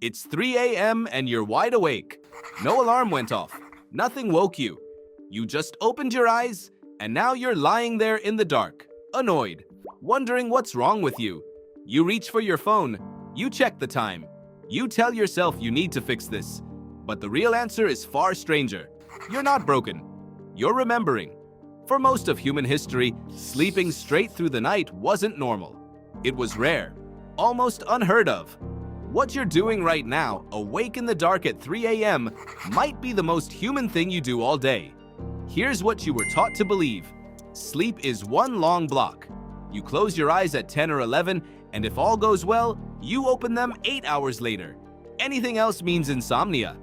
It's 3 a.m. and you're wide awake. No alarm went off. Nothing woke you. You just opened your eyes, and now you're lying there in the dark, annoyed, wondering what's wrong with you. You reach for your phone. You check the time. You tell yourself you need to fix this. But the real answer is far stranger. You're not broken. You're remembering. For most of human history, sleeping straight through the night wasn't normal. It was rare, almost unheard of. What you're doing right now, awake in the dark at 3 a.m., might be the most human thing you do all day. Here's what you were taught to believe. Sleep is one long block. You close your eyes at 10 or 11, and if all goes well, you open them 8 hours later. Anything else means insomnia.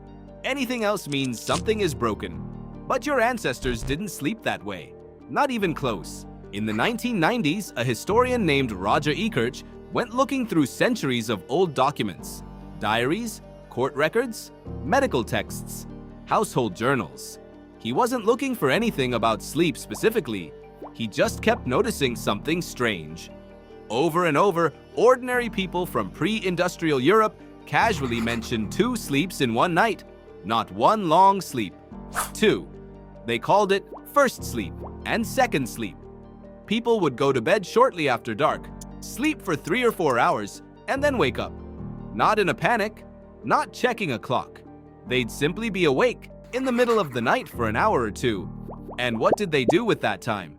Anything else means something is broken. But your ancestors didn't sleep that way. Not even close. In the 1990s, a historian named Roger Ekirch went looking through centuries of old documents, diaries, court records, medical texts, household journals. He wasn't looking for anything about sleep specifically. He just kept noticing something strange. Over and over, ordinary people from pre-industrial Europe casually mentioned 2 sleeps in one night, not one long sleep. 2. They called it first sleep and second sleep. People would go to bed shortly after dark, sleep for 3 or 4 hours, and then wake up. Not in a panic, not checking a clock. They'd simply be awake in the middle of the night for an hour or 2. And what did they do with that time?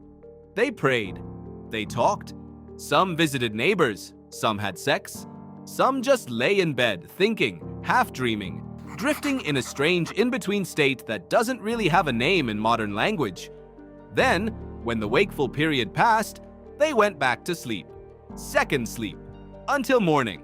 They prayed. They talked. Some visited neighbors. Some had sex. Some just lay in bed, thinking, half dreaming, drifting in a strange in-between state that doesn't really have a name in modern language. Then, when the wakeful period passed, they went back to sleep. Second sleep. Until morning.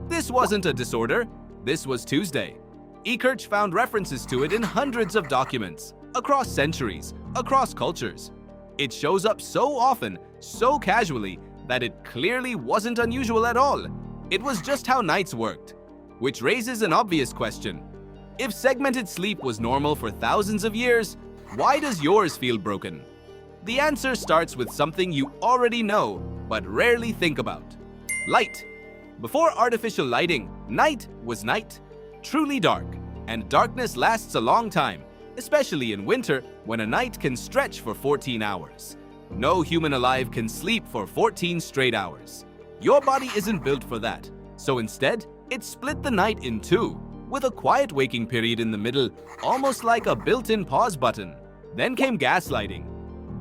This wasn't a disorder. This was Tuesday. Ekirch found references to it in hundreds of documents, across centuries, across cultures. It shows up so often, so casually, that it clearly wasn't unusual at all. It was just how nights worked. Which raises an obvious question. If segmented sleep was normal for thousands of years, why does yours feel broken? The answer starts with something you already know, but rarely think about. Light. Before artificial lighting, night was night, truly dark, and darkness lasts a long time, especially in winter when a night can stretch for 14 hours. No human alive can sleep for 14 straight hours. Your body isn't built for that, so instead, it split the night in 2, with a quiet waking period in the middle, almost like a built-in pause button. Then came gas lighting,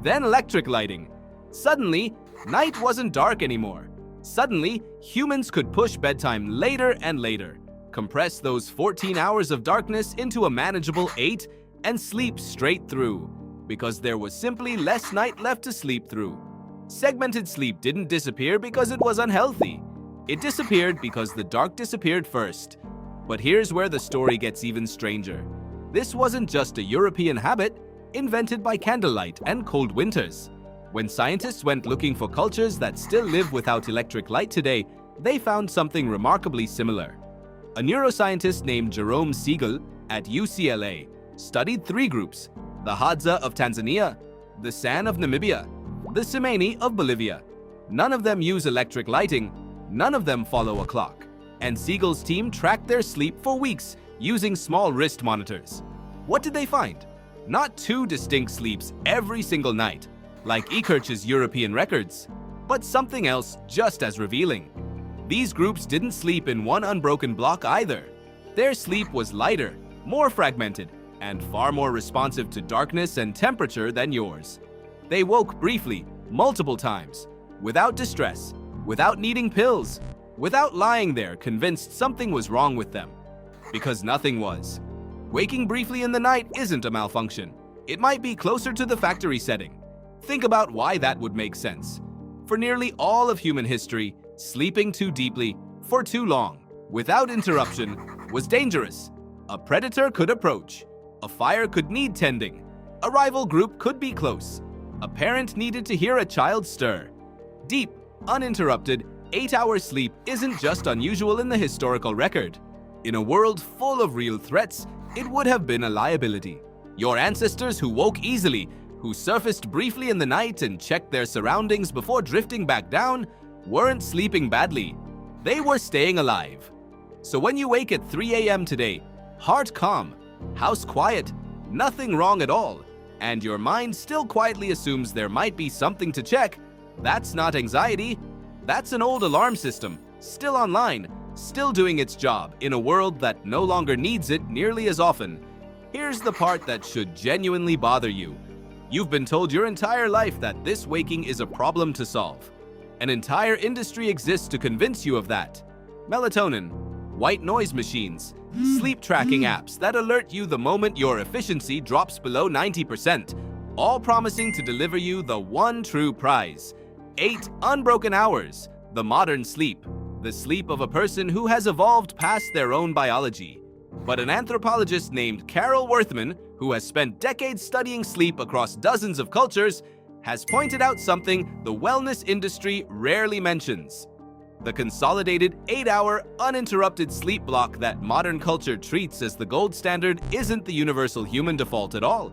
then electric lighting. Suddenly, night wasn't dark anymore. Suddenly, humans could push bedtime later and later, compress those 14 hours of darkness into a manageable 8, and sleep straight through, because there was simply less night left to sleep through. Segmented sleep didn't disappear because it was unhealthy. It disappeared because the dark disappeared first. But here's where the story gets even stranger. This wasn't just a European habit invented by candlelight and cold winters. When scientists went looking for cultures that still live without electric light today, they found something remarkably similar. A neuroscientist named Jerome Siegel at UCLA studied 3 groups: the Hadza of Tanzania, the San of Namibia, the Tsimane of Bolivia. None of them use electric lighting, none of them follow a clock, and Siegel's team tracked their sleep for weeks using small wrist monitors. What did they find? Not 2 distinct sleeps every single night, like Ekirch's European records, but something else just as revealing. These groups didn't sleep in one unbroken block either. Their sleep was lighter, more fragmented, and far more responsive to darkness and temperature than yours. They woke briefly, multiple times, without distress, without needing pills, without lying there convinced something was wrong with them. Because nothing was. Waking briefly in the night isn't a malfunction. It might be closer to the factory setting. Think about why that would make sense. For nearly all of human history, sleeping too deeply, for too long, without interruption, was dangerous. A predator could approach. A fire could need tending. A rival group could be close. A parent needed to hear a child stir. Deep, uninterrupted, 8-hour sleep isn't just unusual in the historical record. In a world full of real threats, it would have been a liability. Your ancestors who woke easily, who surfaced briefly in the night and checked their surroundings before drifting back down, weren't sleeping badly. They were staying alive. So when you wake at 3 a.m. today, heart calm, house quiet, nothing wrong at all, and your mind still quietly assumes there might be something to check, that's not anxiety. That's an old alarm system, still online, still doing its job in a world that no longer needs it nearly as often. Here's the part that should genuinely bother you. You've been told your entire life that this waking is a problem to solve. An entire industry exists to convince you of that. Melatonin, white noise machines, sleep tracking apps that alert you the moment your efficiency drops below 90%, all promising to deliver you the one true prize: 8 unbroken hours, the modern sleep, the sleep of a person who has evolved past their own biology. But an anthropologist named Carol Worthman, who has spent decades studying sleep across dozens of cultures, has pointed out something the wellness industry rarely mentions. The consolidated 8-hour, uninterrupted sleep block that modern culture treats as the gold standard isn't the universal human default at all.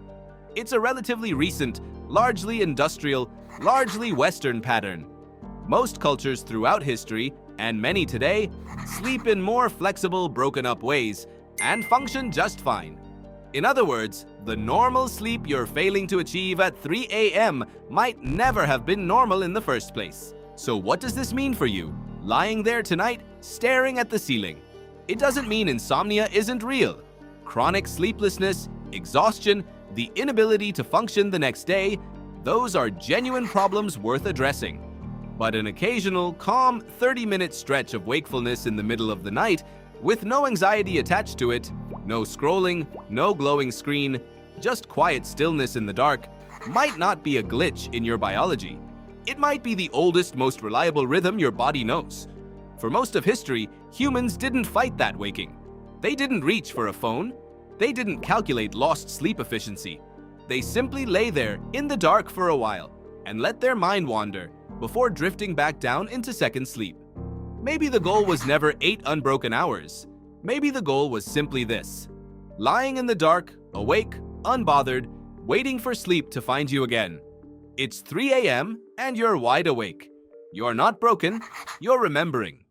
It's a relatively recent, largely industrial, largely Western pattern. Most cultures throughout history, and many today, sleep in more flexible, broken-up ways and function just fine. In other words, the normal sleep you're failing to achieve at 3 a.m. might never have been normal in the first place. So what does this mean for you, lying there tonight, staring at the ceiling? It doesn't mean insomnia isn't real. Chronic sleeplessness, exhaustion, the inability to function the next day, those are genuine problems worth addressing. But an occasional, calm 30-minute stretch of wakefulness in the middle of the night, with no anxiety attached to it, no scrolling, no glowing screen, just quiet stillness in the dark, might not be a glitch in your biology. It might be the oldest, most reliable rhythm your body knows. For most of history, humans didn't fight that waking. They didn't reach for a phone. They didn't calculate lost sleep efficiency. They simply lay there in the dark for a while and let their mind wander before drifting back down into second sleep. Maybe the goal was never 8 unbroken hours. Maybe the goal was simply this: lying in the dark, awake, unbothered, waiting for sleep to find you again. It's 3 a.m. and you're wide awake. You're not broken, you're remembering.